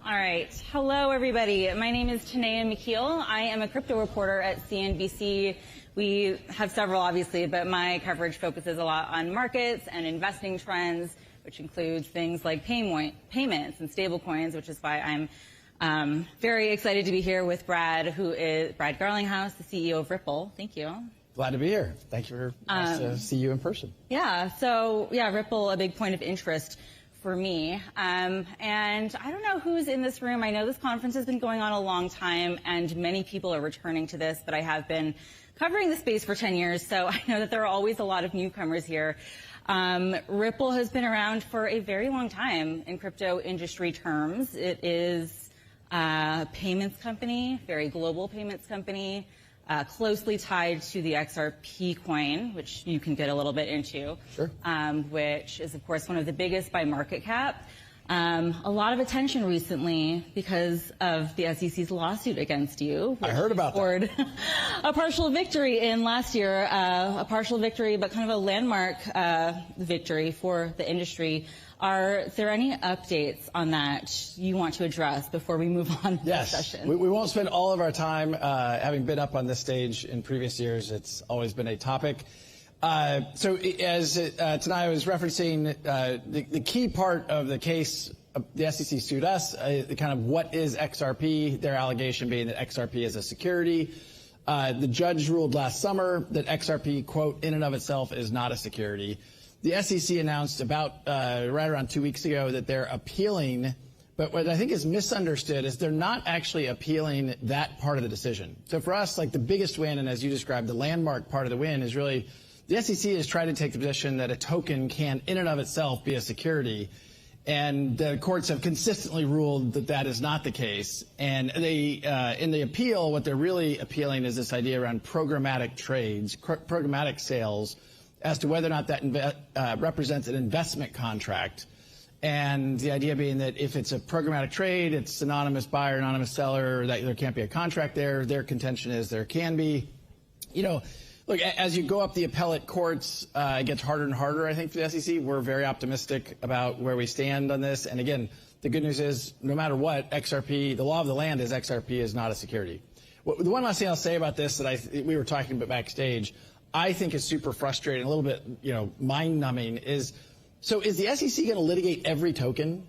All right. Hello, everybody. My name is Tanea McKeel. I am a crypto reporter at CNBC. We have several, obviously, but my coverage focuses a lot on markets and investing trends, which includes things like payments and stablecoins, which is why I'm very excited to be here with Brad, who is Brad Garlinghouse, the CEO of Ripple. Thank you. Glad to be here. Thank you for nice to see you in person. Yeah. So, yeah, Ripple, a big point of interest for me. And I don't know who's in this room. I know this conference has been going on a long time, and many people are returning to this, but I have been covering the space for 10 years, so I know that there are always a lot of newcomers here. Ripple has been around for a very long time in crypto industry terms. It is a payments company, very global payments company, closely tied to the XRP coin, which you can get a little bit into, sure. Which is, of course, one of the biggest by market cap. A lot of attention recently because of the SEC's lawsuit against you. I heard about that. A partial victory in last year, a partial victory, but kind of a landmark victory for the industry. Are there any updates on that you want to address before we move on to the session? We won't spend all of our time having been up on this stage in previous years. It's always been a topic. So as tonight I was referencing, the key part of the case, the SEC sued us, kind of what is XRP, their allegation being that XRP is a security. The judge ruled last summer that XRP, quote, in and of itself is not a security. The SEC announced about right around 2 weeks ago that they're appealing, but what I think is misunderstood is they're not actually appealing that part of the decision. So for us, like the biggest win, and as you described, the landmark part of the win is really the SEC has tried to take the position that a token can in and of itself be a security. And the courts have consistently ruled that that is not the case. And they, in the appeal, what they're really appealing is this idea around programmatic trades, programmatic sales, as to whether or not that represents an investment contract. And the idea being that if it's a programmatic trade, it's anonymous buyer, anonymous seller, that there can't be a contract there. Their contention is there can be. You know, look, as you go up the appellate courts, it gets harder and harder, I think, for the SEC. We're very optimistic about where we stand on this. And again, the good news is, no matter what, XRP, the law of the land is XRP is not a security. The one last thing I'll say about this that we were talking about backstage, I think is super frustrating, a little bit, mind-numbing, is, so is the SEC going to litigate every token?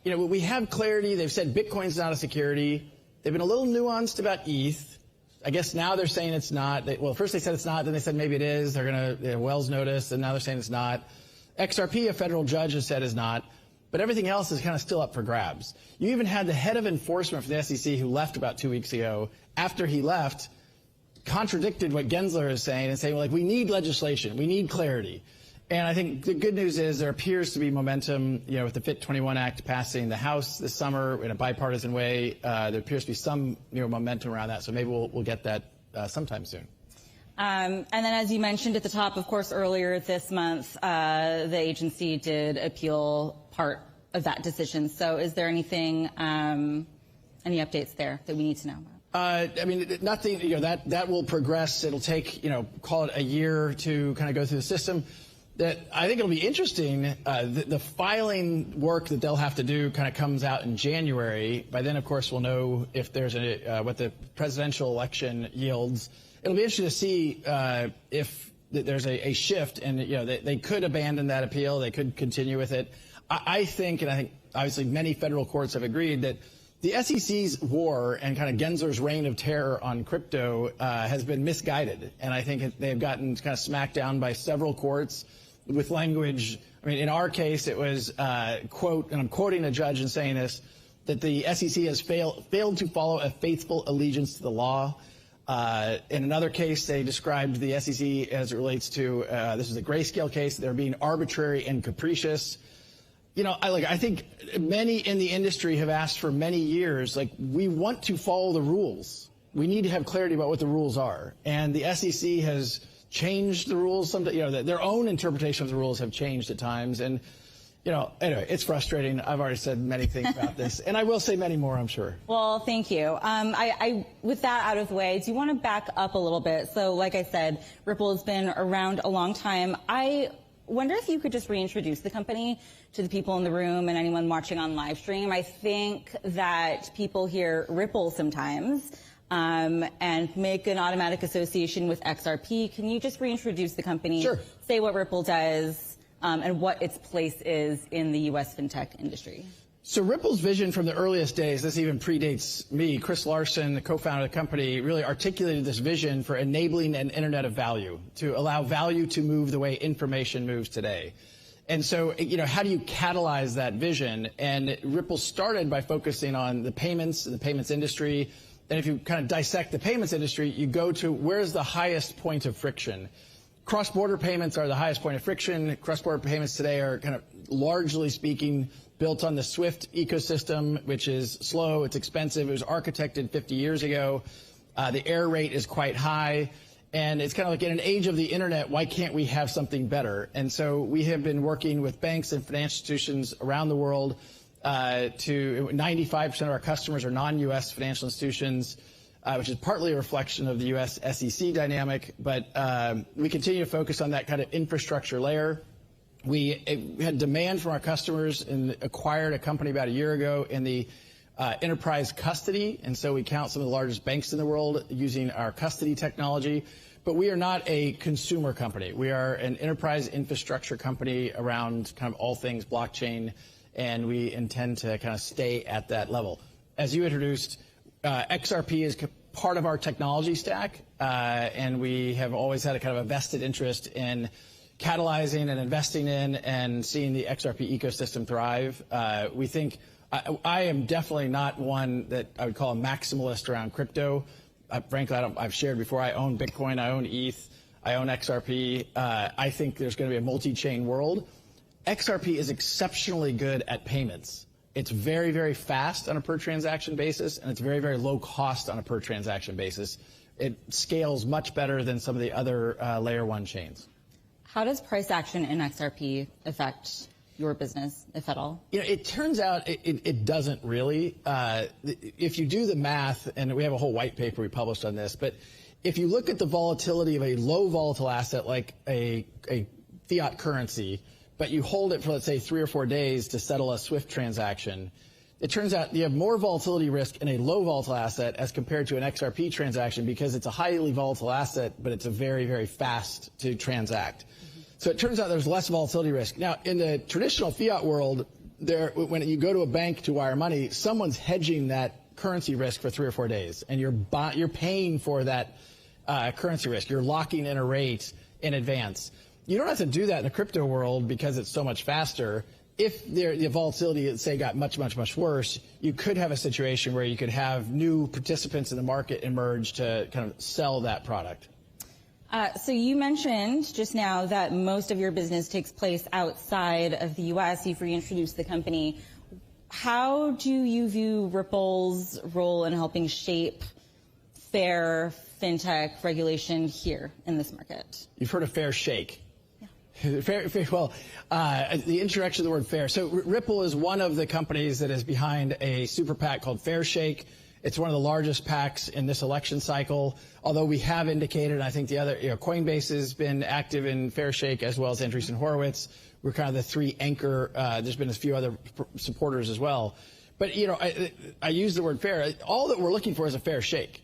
We have clarity. They've said Bitcoin's not a security. They've been a little nuanced about ETH. I guess now they're saying it's not. Well, first they said it's not, then they said maybe it is. They're going to Wells notice, and now they're saying it's not. XRP, a federal judge has said is not. But everything else is kind of still up for grabs. You even had the head of enforcement for the SEC who left about 2 weeks ago. After he left, contradicted what Gensler is saying and saying, well, like, we need legislation, we need clarity. And I think the good news is there appears to be momentum, with the FIT21 Act passing the House this summer in a bipartisan way. There appears to be some momentum around that, so maybe we'll get that sometime soon. And then, as you mentioned at the top, of course, earlier this month, the agency did appeal part of that decision. So is there anything, any updates there that we need to know about? Nothing, that will progress. It'll take, call it a year to kind of go through the system. That I think it'll be interesting. The filing work that they'll have to do kind of comes out in January. By then, of course, we'll know if there's what the presidential election yields. It'll be interesting to see if there's a shift, and they could abandon that appeal. They could continue with it. I think obviously many federal courts have agreed that the SEC's war and kind of Gensler's reign of terror on crypto has been misguided, and I think they've gotten kind of smacked down by several courts with language. In our case, it was, quote, and I'm quoting a judge in saying this, that the SEC has failed to follow a faithful allegiance to the law. In another case, they described the SEC as it relates to, this is a grayscale case, they're being arbitrary and capricious. I think many in the industry have asked for many years, we want to follow the rules. We need to have clarity about what the rules are. And the SEC has changed the rules. Their own interpretation of the rules have changed at times. And, anyway, it's frustrating. I've already said many things about this, and I will say many more, I'm sure. Well, thank you. With that out of the way, do you want to back up a little bit? So, like I said, Ripple has been around a long time. I wonder if you could just reintroduce the company to the people in the room and anyone watching on live stream. I think that people hear Ripple sometimes and make an automatic association with XRP. Can you just reintroduce the company? Sure. Say what Ripple does and what its place is in the U.S. fintech industry. So Ripple's vision from the earliest days, this even predates me, Chris Larson, the co-founder of the company, really articulated this vision for enabling an internet of value, to allow value to move the way information moves today. And so, how do you catalyze that vision? And Ripple started by focusing on the payments industry. And if you kind of dissect the payments industry, you go to where's the highest point of friction. Cross-border payments are the highest point of friction. Cross-border payments today are kind of, largely speaking, built on the SWIFT ecosystem, which is slow, it's expensive, it was architected 50 years ago. The error rate is quite high, and it's kind of like in an age of the internet, why can't we have something better? And so we have been working with banks and financial institutions around the world. 95% of our customers are non-U.S. financial institutions, which is partly a reflection of the U.S. SEC dynamic, but we continue to focus on that kind of infrastructure layer. We had demand from our customers and acquired a company about a year ago in the enterprise custody, and so we count some of the largest banks in the world using our custody technology. But we are not a consumer company. We are an enterprise infrastructure company around kind of all things blockchain, and we intend to kind of stay at that level. As you introduced, XRP is part of our technology stack, and we have always had a kind of a vested interest in catalyzing and investing in and seeing the XRP ecosystem thrive. We think I am definitely not one that I would call a maximalist around crypto. Frankly, I've shared before, I own Bitcoin, I own ETH, I own XRP. I think there's going to be a multi-chain world. XRP is exceptionally good at payments. It's very, very fast on a per transaction basis, and it's very, very low cost on a per transaction basis. It scales much better than some of the other layer one chains. How does price action in XRP affect your business, if at all? It turns out it doesn't really. If you do the math, and we have a whole white paper we published on this, but if you look at the volatility of a low volatile asset like a fiat currency, but you hold it for, let's say, 3 or 4 days to settle a SWIFT transaction, it turns out you have more volatility risk in a low volatile asset as compared to an XRP transaction because it's a highly volatile asset, but it's a very, very fast to transact. So it turns out there's less volatility risk. Now, in the traditional fiat world, when you go to a bank to wire money, someone's hedging that currency risk for 3 or 4 days, and you're paying for that currency risk. You're locking in a rate in advance. You don't have to do that in the crypto world because it's so much faster. If the volatility, say, got much, much, much worse, you could have a situation where you could have new participants in the market emerge to kind of sell that product. So you mentioned just now that most of your business takes place outside of the U.S. You've reintroduced the company. How do you view Ripple's role in helping shape fair fintech regulation here in this market? You've heard of fair shake. Yeah. Well, the introduction of the word fair. So Ripple is one of the companies that is behind a super PAC called Fair Shake. It's one of the largest PACs in this election cycle, although we have indicated, I think the other, Coinbase has been active in Fair Shake as well as Andreessen Horowitz. We're kind of the three anchor. There's been a few other supporters as well. But, I use the word fair. All that we're looking for is a fair shake.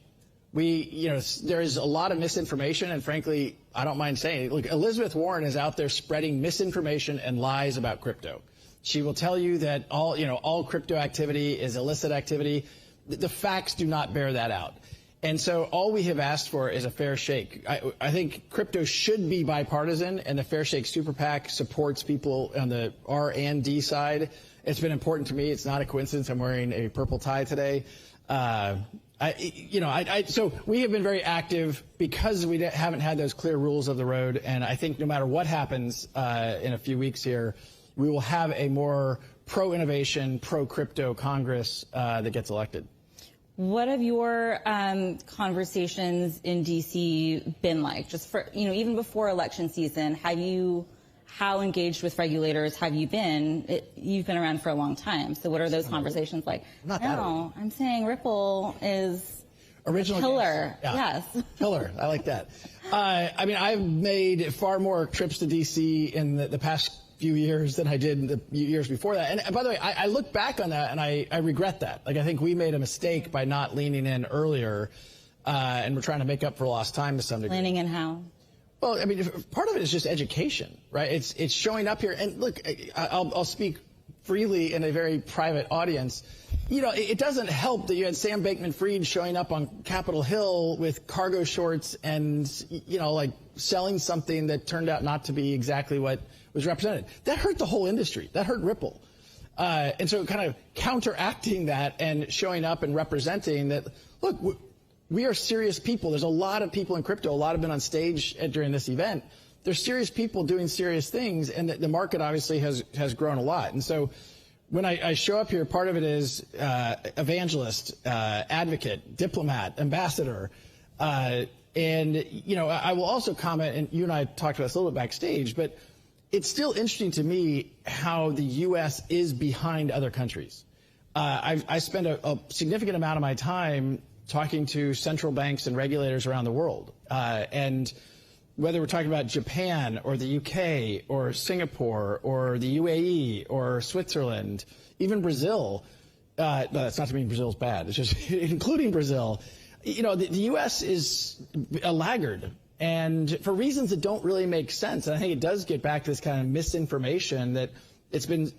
There is a lot of misinformation, and frankly, I don't mind saying it. Look, Elizabeth Warren is out there spreading misinformation and lies about crypto. She will tell you that all crypto activity is illicit activity. The facts do not bear that out. And so all we have asked for is a fair shake. I think crypto should be bipartisan, and the Fair Shake Super PAC supports people on the R&D side. It's been important to me. It's not a coincidence I'm wearing a purple tie today. So we have been very active because we haven't had those clear rules of the road. And I think no matter what happens in a few weeks here, we will have a more pro-innovation, pro-crypto Congress that gets elected. What have your conversations in D.C. been like? Just for, even before election season, how engaged with regulators have you been? You've been around for a long time. So what are those conversations like? Not that old. I'm saying Ripple is original pillar. Yeah. Yes. Pillar. I like that. I mean, I've made far more trips to D.C. in the past few years than I did in the years before that. And by the way, I look back on that and I regret that. Like, I think we made a mistake by not leaning in earlier, and we're trying to make up for lost time to some degree. Leaning in how? Well, I mean, part of it is just education, right? It's showing up here. And look, I'll speak freely in a very private audience. You know, it doesn't help that you had Sam Bankman-Fried showing up on Capitol Hill with cargo shorts and, you know, like selling something that turned out not to be exactly what was represented. That hurt the whole industry. That hurt Ripple. And so kind of counteracting that and showing up and representing that, look, we are serious people. There's a lot of people in crypto. A lot have been on stage during this event. There's serious people doing serious things, and the market obviously has grown a lot. And so when I show up here, part of it is evangelist, advocate, diplomat, ambassador. And, you know, I will also comment, and you and I talked about this a little bit backstage, but it's still interesting to me how the U.S. is behind other countries. I spend a significant amount of my time talking to central banks and regulators around the world. And whether we're talking about Japan or the UK or Singapore or the UAE or Switzerland, even Brazil, no, that's not to mean Brazil's bad, it's just including Brazil, you know, the US is a laggard. And for reasons that don't really make sense. And I think it does get back to this kind of misinformation that it's been,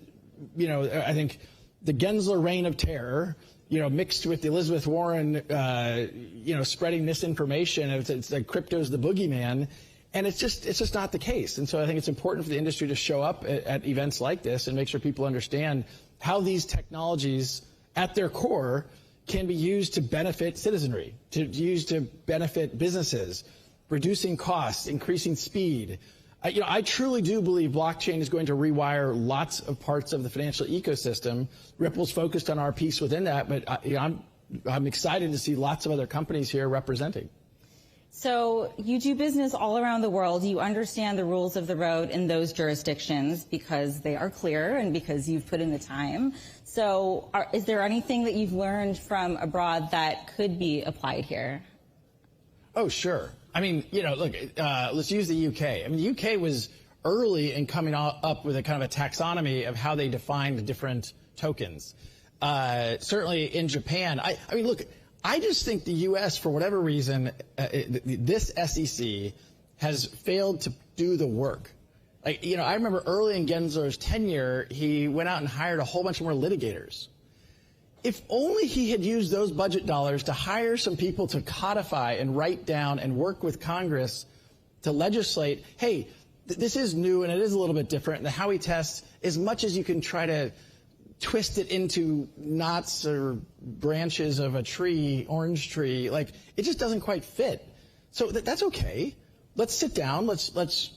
you know, I think the Gensler reign of terror, you know, mixed with the Elizabeth Warren, you know, spreading misinformation. It's like crypto's the boogeyman, and it's just not the case. And so I think it's important for the industry to show up at events like this and make sure people understand how these technologies, at their core, can be used to benefit citizenry, to benefit businesses, reducing costs, increasing speed. You know, I truly do believe blockchain is going to rewire lots of parts of the financial ecosystem. Ripple's focused on our piece within that, but you know, I'm excited to see lots of other companies here representing. So you do business all around the world. You understand the rules of the road in those jurisdictions because they are clear and because you've put in the time. So is there anything that you've learned from abroad that could be applied here? Oh, sure. I mean, you know, look, let's use the UK. I mean, the UK was early in coming up with a kind of a taxonomy of how they defined different tokens. Certainly in Japan. I mean, look, I just think the U.S., for whatever reason, this SEC has failed to do the work. Like, you know, I remember early in Gensler's tenure, he went out and hired a whole bunch more litigators. If only he had used those budget dollars to hire some people to codify and write down and work with Congress to legislate, hey, this is new and it is a little bit different. And the Howey test, as much as you can try to twist it into knots or branches of a tree, orange tree, like, it just doesn't quite fit. So that's okay. Let's sit down. Let's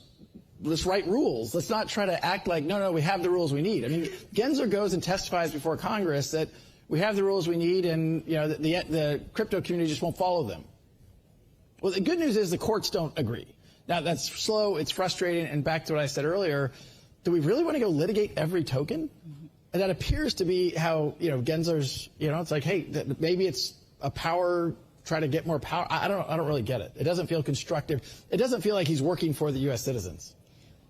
write rules. Let's not try to act like, no, we have the rules we need. I mean, Gensler goes and testifies before Congress that we have the rules we need, and you know the crypto community just won't follow them. Well, the good news is the courts don't agree. Now, that's slow, it's frustrating, and back to what I said earlier, do we really want to go litigate every token? And that appears to be how, you know, Gensler's, you know, it's like, hey, maybe it's a power, try to get more power. I don't really get it. It doesn't feel constructive. It doesn't feel like he's working for the U.S. citizens.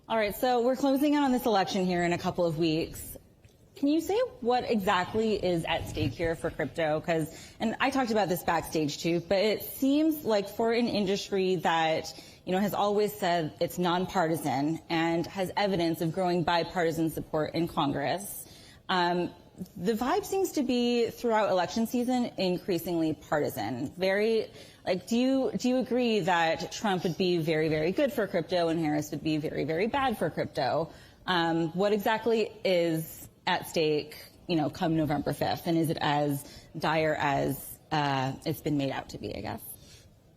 All right, so we're closing in on this election here in a couple of weeks. Can you say what exactly is at stake here for crypto? And I talked about this backstage too, but it seems like for an industry that, you know, has always said it's nonpartisan and has evidence of growing bipartisan support in Congress, the vibe seems to be throughout election season increasingly partisan. Very, like, do you agree that Trump would be very, very good for crypto and Harris would be very, very bad for crypto? What exactly is at stake, you know, come November 5th? And is it as dire as it's been made out to be, I guess?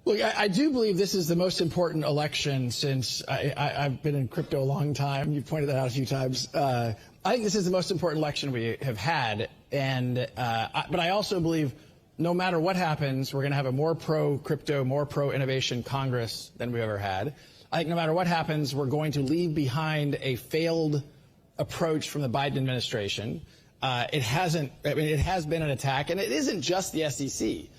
Look, I do believe this is the most important election since I've been in crypto a long time. You've pointed that out a few times. I think this is the most important election we have had. But I also believe no matter what happens, we're going to have a more pro-crypto, more pro-innovation Congress than we've ever had. I think no matter what happens, we're going to leave behind a failed approach from the Biden administration. It has been an attack, and it isn't just the SEC.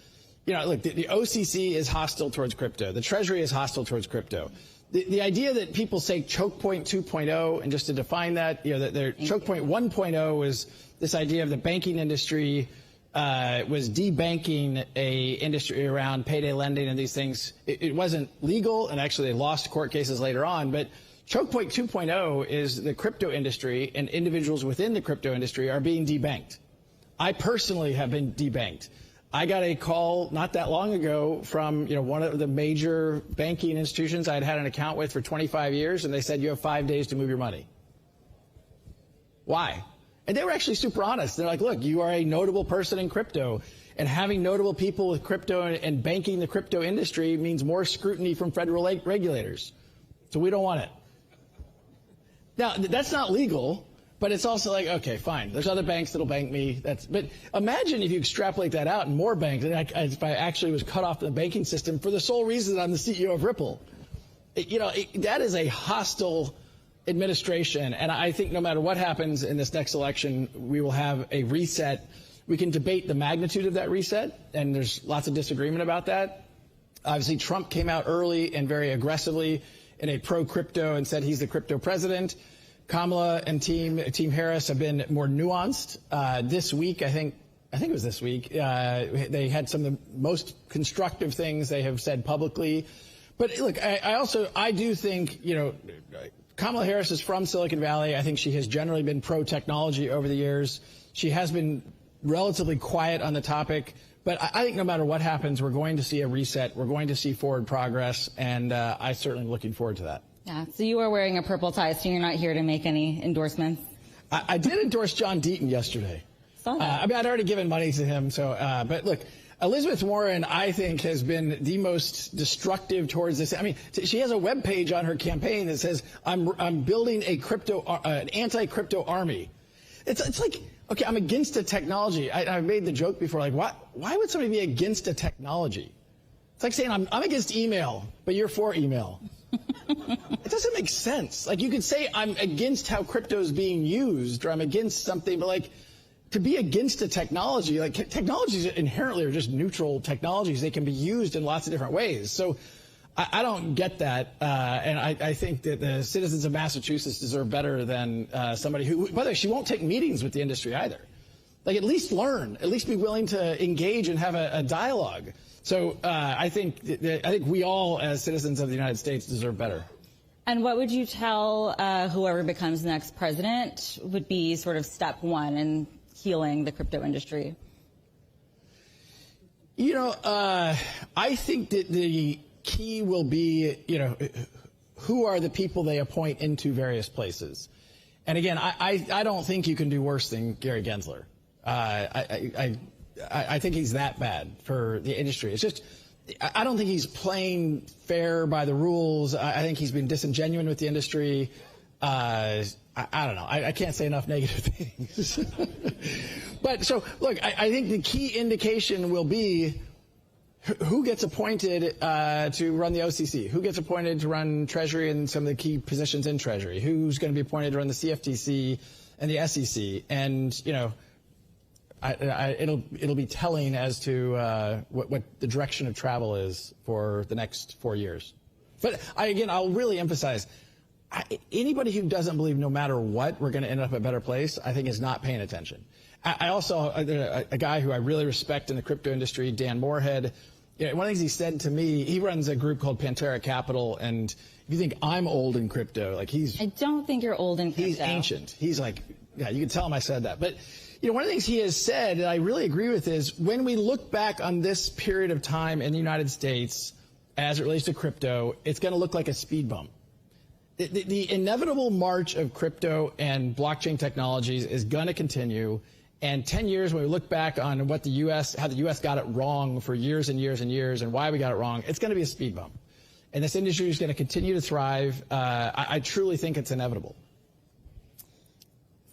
look, the OCC is hostile towards crypto. The Treasury is hostile towards crypto. The idea that people say choke point 2.0, and just to define that, that their choke point 1.0 was this idea of the banking industry was debanking a industry around payday lending and these things. It wasn't legal, and actually they lost court cases later on. But choke point 2.0 is the crypto industry, and individuals within the crypto industry are being debanked. I personally have been debanked. I got a call not that long ago from one of the major banking institutions I had had an account with for 25 years, and they said, you have 5 days to move your money. Why? And they were actually super honest. They're like, look, you are a notable person in crypto, and having notable people with crypto and banking the crypto industry means more scrutiny from federal regulators. So we don't want it. Now, that's not legal. But it's also like, okay, fine. There's other banks that'll bank me. But imagine if you extrapolate that out and more banks. If I actually was cut off the banking system for the sole reason that I'm the CEO of Ripple, that is a hostile administration. And I think no matter what happens in this next election, we will have a reset. We can debate the magnitude of that reset, and there's lots of disagreement about that. Obviously, Trump came out early and very aggressively in a pro-crypto and said he's the crypto president. Kamala and Team Harris have been more nuanced. This week, I think it was this week, they had some of the most constructive things they have said publicly. But look, I do think, Kamala Harris is from Silicon Valley. I think she has generally been pro-technology over the years. She has been relatively quiet on the topic. But I think no matter what happens, we're going to see a reset. We're going to see forward progress. And I'm certainly looking forward to that. Yeah, so you are wearing a purple tie, so you're not here to make any endorsements? I did endorse John Deaton yesterday. Saw that. I'd already given money to him. So, but look, Elizabeth Warren, I think, has been the most destructive towards this. I mean, she has a web page on her campaign that says, I'm building an anti-crypto army. It's like, okay, I'm against the technology. I've made the joke before, like, why would somebody be against a technology? It's like saying, I'm against email, but you're for email. It doesn't make sense. Like, you could say I'm against how crypto is being used, or I'm against something, but like, to be against a technology, like technologies inherently are just neutral technologies. They can be used in lots of different ways. So I don't get that. And I think that the citizens of Massachusetts deserve better than somebody who, by the way, she won't take meetings with the industry either. Like, at least learn, at least be willing to engage and have a dialogue. So I think we all, as citizens of the United States, deserve better. And what would you tell whoever becomes the next president would be sort of step one in healing the crypto industry? I think that the key will be, who are the people they appoint into various places. And again, I don't think you can do worse than Gary Gensler. I think he's that bad for the industry. It's just, I don't think he's playing fair by the rules. I think he's been disingenuous with the industry. I don't know. I can't say enough negative things. But so, look, I think the key indication will be who gets appointed to run the OCC, who gets appointed to run Treasury and some of the key positions in Treasury, who's going to be appointed to run the CFTC and the SEC. And, it'll be telling as to what the direction of travel is for the next 4 years. But I'll really emphasize, anybody who doesn't believe no matter what we're going to end up a better place, I think is not paying attention. I also, a guy who I really respect in the crypto industry, Dan Moorhead, one of the things he said to me, he runs a group called Capital, and if you think I'm old in crypto, like I don't think you're old in crypto. He's ancient. He's like, yeah, you can tell him I said that. But one of the things he has said, and I really agree with, is when we look back on this period of time in the United States as it relates to crypto, it's going to look like a speed bump. The inevitable march of crypto and blockchain technologies is going to continue. And 10 years, when we look back on how the U.S. got it wrong for years and years and years and why we got it wrong, it's going to be a speed bump. And this industry is going to continue to thrive. I truly think it's inevitable.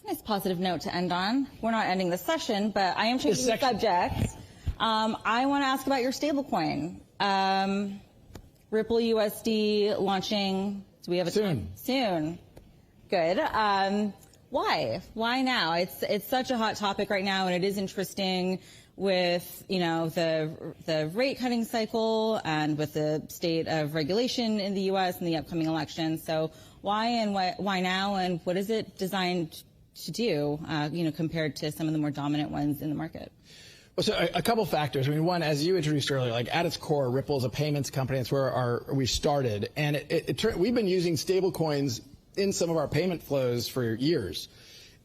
Nice positive note to end on. We're not ending the session, but I am changing the subject. I want to ask about your stablecoin. Ripple USD launching. Do we have a soon? Soon. Good. Why? Why now? It's such a hot topic right now, and it is interesting with, you know, the rate cutting cycle and with the state of regulation in the U.S. and the upcoming election. So why and why now, and what is it designed to do, you know, compared to some of the more dominant ones in the market? Well, so a couple factors. I mean, one, as you introduced earlier, like at its core, Ripple is a payments company. That's where we started, and we've been using stablecoins in some of our payment flows for years.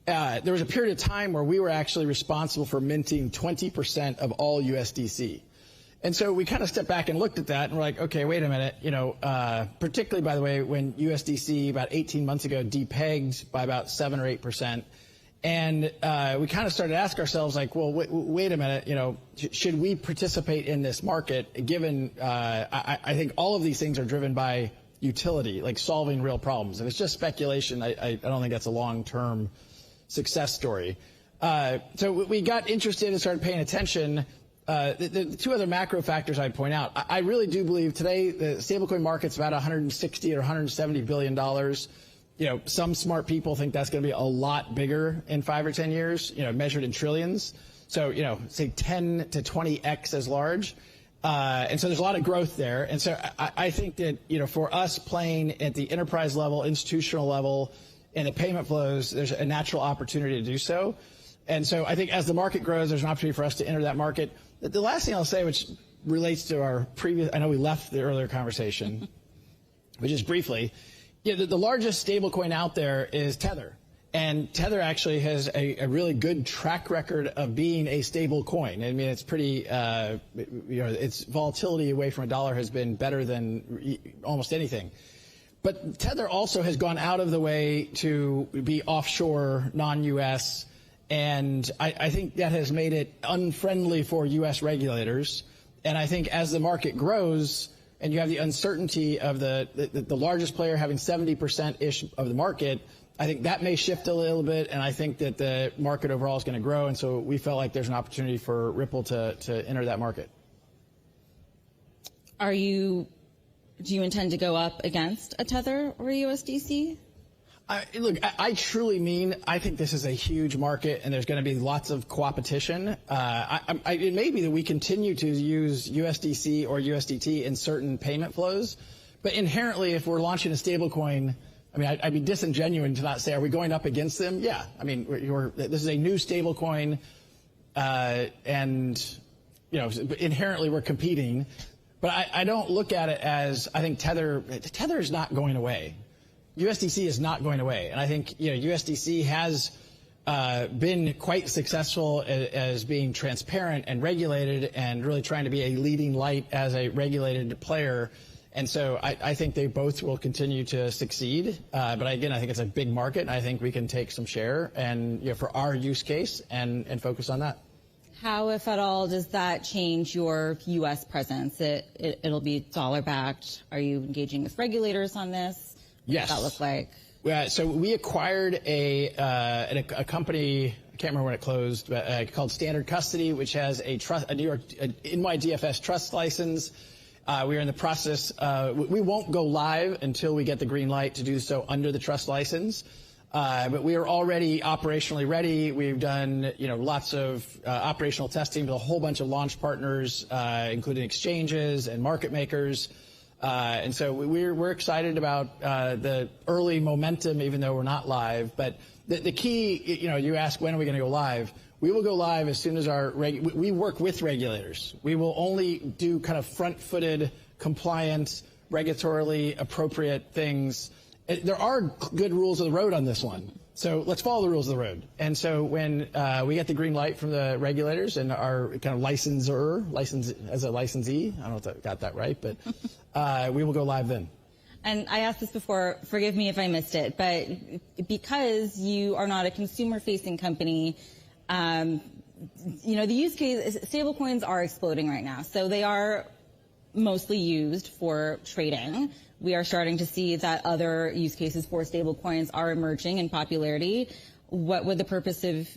There was a period of time where we were actually responsible for minting 20% of all USDC. And so we kind of stepped back and looked at that and we're like, okay, wait a minute, you know, particularly, by the way, when USDC about 18 months ago depegged by about 7 or 8%. And we kind of started to ask ourselves, like, well, wait a minute, you know, should we participate in this market given, I think all of these things are driven by utility, like solving real problems. If it's just speculation, I don't think that's a long-term success story. So we got interested and started paying attention. The two other macro factors I'd point out. I really do believe today the stablecoin market's about $160 or $170 billion. You know, some smart people think that's going to be a lot bigger in 5 or 10 years, you know, measured in trillions. So, you know, say 10 to 20x as large. And so there's a lot of growth there. And so I think that, you know, for us playing at the enterprise level, institutional level, and the payment flows, there's a natural opportunity to do so. And so I think as the market grows, there's an opportunity for us to enter that market. The last thing I'll say, which relates to our previous, I know we left the earlier conversation, but just briefly, yeah, the largest stablecoin out there is Tether. And Tether actually has a really good track record of being a stable coin. I mean, it's pretty, you know, its volatility away from $1 has been better than almost anything. But Tether also has gone out of the way to be offshore, non-U.S., and I think that has made it unfriendly for U.S. regulators. And I think as the market grows and you have the uncertainty of the largest player having 70%-ish of the market, I think that may shift a little bit, and I think that the market overall is going to grow. And so we felt like there's an opportunity for Ripple to enter that market. Do you intend to go up against a Tether or a USDC? Look, I truly mean, I think this is a huge market and there's going to be lots of competition. It may be that we continue to use USDC or USDT in certain payment flows, but inherently, if we're launching a stablecoin, I mean, I'd be disingenuous to not say, are we going up against them? Yeah. I mean, this is a new stablecoin, and, you know, inherently we're competing. But I don't look at it as, I think Tether is not going away. USDC is not going away. And I think, you know, USDC has been quite successful as being transparent and regulated and really trying to be a leading light as a regulated player. And so I think they both will continue to succeed. But again, I think it's a big market, and I think we can take some share and, you know, for our use case and focus on that. How, if at all, does that change your U.S. presence? It'll be dollar-backed. Are you engaging with regulators on this? Yes. What does that look like? So we acquired a company, I can't remember when it closed, but called Standard Custody, which has a New York NYDFS trust license. We are in the process. We won't go live until we get the green light to do so under the trust license. But we are already operationally ready. We've done, you know, lots of operational testing with a whole bunch of launch partners, including exchanges and market makers. And so we're excited about the early momentum, even though we're not live. But the key, you know, you ask when are we going to go live? We will go live as soon as we work with regulators. We will only do kind of front-footed, compliant, regulatorily appropriate things. There are good rules of the road on this one. So let's follow the rules of the road. And so when we get the green light from the regulators and our kind of license as a licensee, I don't know if I got that right, but we will go live then. And I asked this before, forgive me if I missed it, but because you are not a consumer-facing company, you know, the use case, stablecoins are exploding right now. So they are mostly used for trading. We are starting to see that other use cases for stablecoins are emerging in popularity. What would the purpose of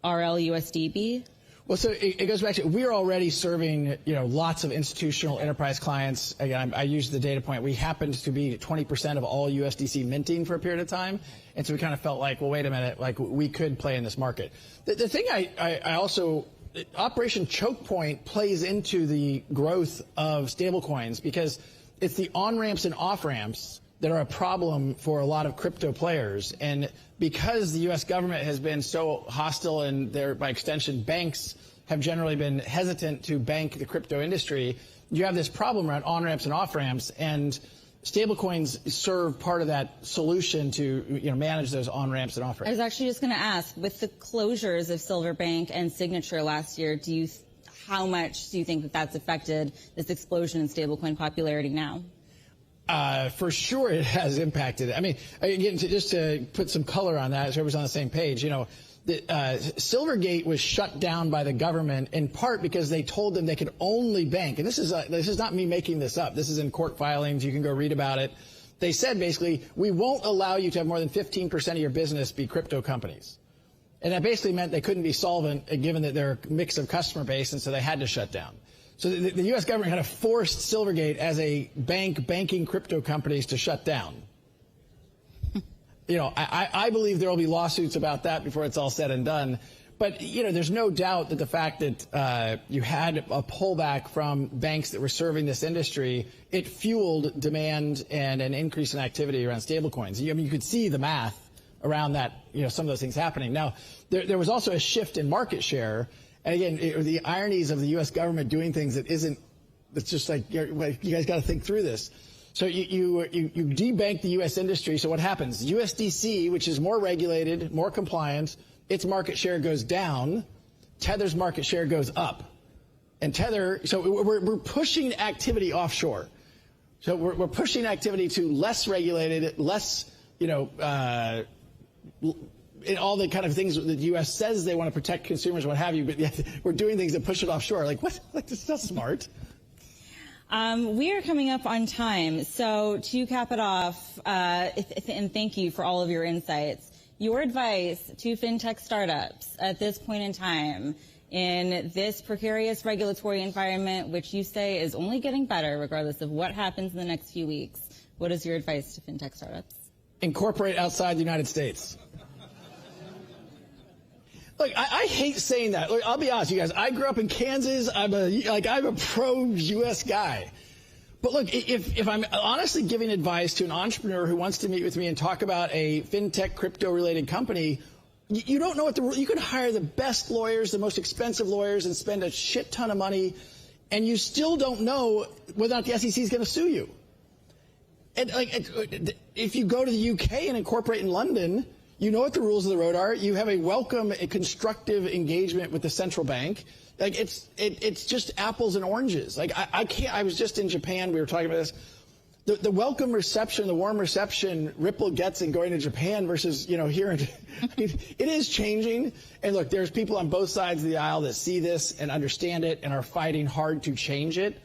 RLUSD be? Well, so it goes back to, we're already serving, lots of institutional enterprise clients. Again, I used the data point. We happened to be 20% of all USDC minting for a period of time. And so we kind of felt like, well, wait a minute, like we could play in this market. The thing I also, Operation Choke Point plays into the growth of stablecoins because it's the on-ramps and off-ramps that are a problem for a lot of crypto players. And because the U.S. government has been so hostile and by extension, banks have generally been hesitant to bank the crypto industry, you have this problem around on-ramps and off-ramps, and stablecoins serve part of that solution to manage those on-ramps and off-ramps. I was actually just going to ask, with the closures of Silverbank and Signature last year, how much do you think that's affected this explosion in stablecoin popularity now? For sure it has impacted. I mean, again, just to put some color on that, so everyone's on the same page, Silvergate was shut down by the government in part because they told them they could only bank, and this is not me making this up. This is in court filings. You can go read about it. They said basically, we won't allow you to have more than 15% of your business be crypto companies. And that basically meant they couldn't be solvent given that they're a mix of customer base, and so they had to shut down. So the U.S. government kind of forced Silvergate as a banking crypto companies to shut down. I believe there will be lawsuits about that before it's all said and done. But, there's no doubt that the fact that you had a pullback from banks that were serving this industry, it fueled demand and an increase in activity around stablecoins. You could see the math around that, some of those things happening. Now, there was also a shift in market share. And again, the ironies of the U.S. government doing things that's just like, you guys got to think through this. So you debank the U.S. industry. So what happens? USDC, which is more regulated, more compliant, its market share goes down. Tether's market share goes up. And Tether, so we're pushing activity offshore. So we're pushing activity to less regulated, less, in all the kind of things that the U.S. says they want to protect consumers, what have you, but yet we're doing things that push it offshore. Like, what? Like, this is not smart. We are coming up on time. So to cap it off, and thank you for all of your insights, your advice to FinTech startups at this point in time in this precarious regulatory environment, which you say is only getting better regardless of what happens in the next few weeks. What is your advice to FinTech startups? Incorporate outside the United States. Look, I hate saying that. Look, I'll be honest, you guys. I grew up in Kansas. I'm a pro-U.S. guy. But look, if I'm honestly giving advice to an entrepreneur who wants to meet with me and talk about a FinTech crypto-related company, you don't know what you can hire the best lawyers, the most expensive lawyers, and spend a shit ton of money, and you still don't know whether or not the SEC is going to sue you. And if you go to the UK and incorporate in London, you know what the rules of the road are. You have a welcome, a constructive engagement with the central bank. Like it's just apples and oranges. Like I can't. I was just in Japan. We were talking about this. The welcome reception, the warm reception Ripple gets in going to Japan versus here. It is changing. And look, there's people on both sides of the aisle that see this and understand it and are fighting hard to change it.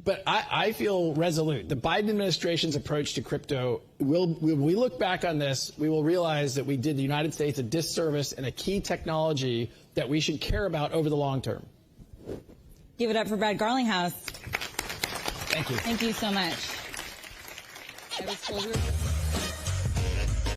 But I feel resolute. The Biden administration's approach to crypto, when we look back on this, we will realize that we did the United States a disservice in a key technology that we should care about over the long term. Give it up for Brad Garlinghouse. Thank you. Thank you so much.